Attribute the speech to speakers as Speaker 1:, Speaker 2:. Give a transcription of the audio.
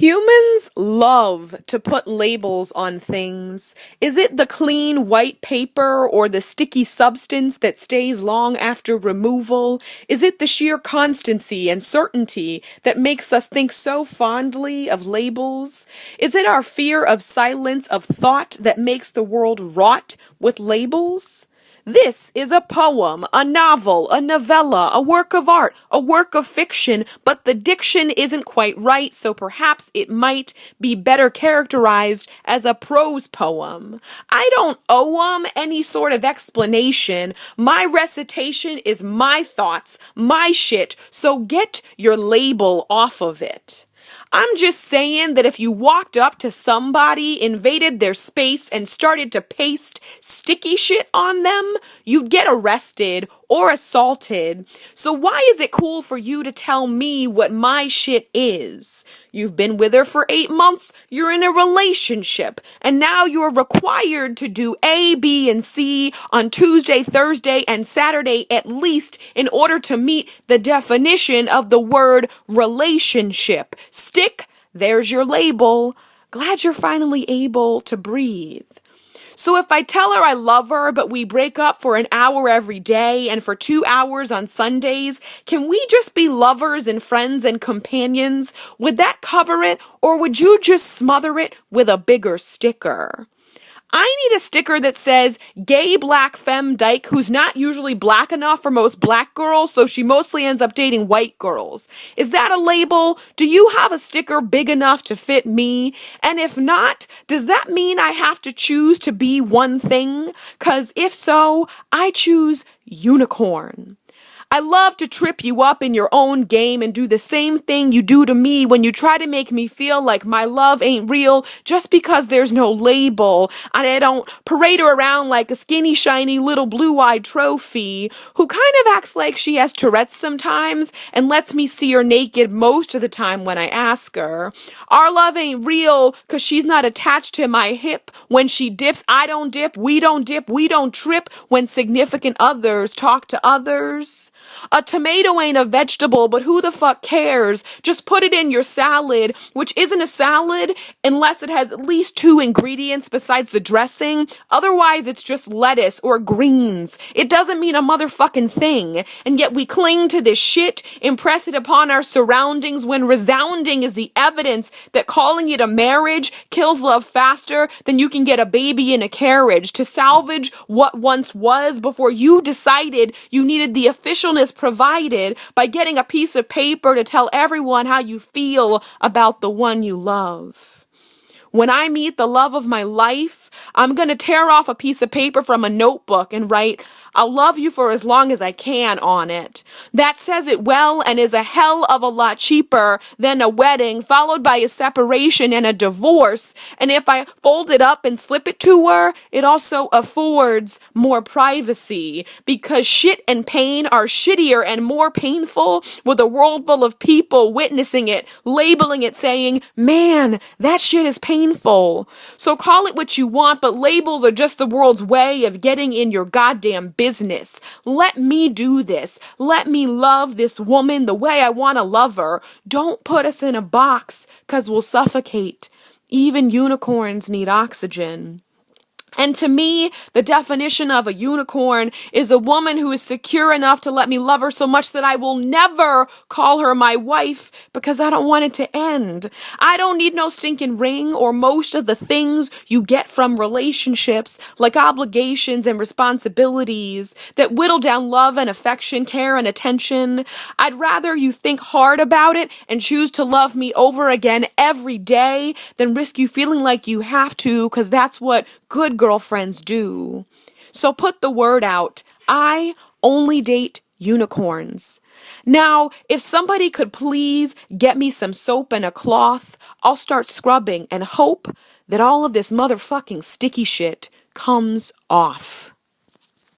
Speaker 1: Humans love to put labels on things. Is it the clean white paper or the sticky substance that stays long after removal? Is it the sheer constancy and certainty that makes us think so fondly of labels? Is it our fear of silence of thought that makes the world rot with labels? This is a poem, a novel, a novella, a work of art, a work of fiction, but the diction isn't quite right, so perhaps it might be better characterized as a prose poem. I don't owe 'em any sort of explanation. My recitation is my thoughts, my shit, so get your label off of it. I'm just saying that if you walked up to somebody, invaded their space, and started to paste sticky shit on them, you'd get arrested or assaulted. So why is it cool for you to tell me what my shit is? You've been with her for 8 months, you're in a relationship, and now you're required to do A, B, and C on Tuesday, Thursday, and Saturday at least in order to meet the definition of the word relationship. Stick, there's your label. Glad you're finally able to breathe. So if I tell her I love her, but we break up for an hour every day and for 2 hours on Sundays, can we just be lovers and friends and companions? Would that cover it, or would you just smother it with a bigger sticker? I need a sticker that says gay black femme dyke who's not usually black enough for most black girls, so she mostly ends up dating white girls. Is that a label? Do you have a sticker big enough to fit me? And if not, does that mean I have to choose to be one thing? 'Cause if so, I choose unicorn. I love to trip you up in your own game and do the same thing you do to me when you try to make me feel like my love ain't real just because there's no label, and I don't parade her around like a skinny, shiny little blue-eyed trophy who kind of acts like she has Tourette's sometimes and lets me see her naked most of the time when I ask her. Our love ain't real because she's not attached to my hip. When she dips, I don't dip, we don't trip when significant others talk to others. A tomato ain't a vegetable, but who the fuck cares? Just put it in your salad, which isn't a salad unless it has at least 2 ingredients besides the dressing. Otherwise, it's just lettuce or greens. It doesn't mean a motherfucking thing. And yet we cling to this shit, impress it upon our surroundings when resounding is the evidence that calling it a marriage kills love faster than you can get a baby in a carriage. To salvage what once was before you decided you needed the officialness provided by getting a piece of paper to tell everyone how you feel about the one you love. When I meet the love of my life, I'm going to tear off a piece of paper from a notebook and write, "I'll love you for as long as I can" on it. That says it well and is a hell of a lot cheaper than a wedding followed by a separation and a divorce. And if I fold it up and slip it to her, it also affords more privacy because shit and pain are shittier and more painful with a world full of people witnessing it, labeling it, saying, "Man, that shit is painful." So call it what you want, but labels are just the world's way of getting in your goddamn business. Let me do this. Let me love this woman the way I want to love her. Don't put us in a box, 'cause we'll suffocate. Even unicorns need oxygen. And to me, the definition of a unicorn is a woman who is secure enough to let me love her so much that I will never call her my wife because I don't want it to end. I don't need no stinking ring or most of the things you get from relationships, like obligations and responsibilities that whittle down love and affection, care and attention. I'd rather you think hard about it and choose to love me over again every day than risk you feeling like you have to, because that's what good girlfriends do. So put the word out. I only date unicorns. Now, if somebody could please get me some soap and a cloth, I'll start scrubbing and hope that all of this motherfucking sticky shit comes off.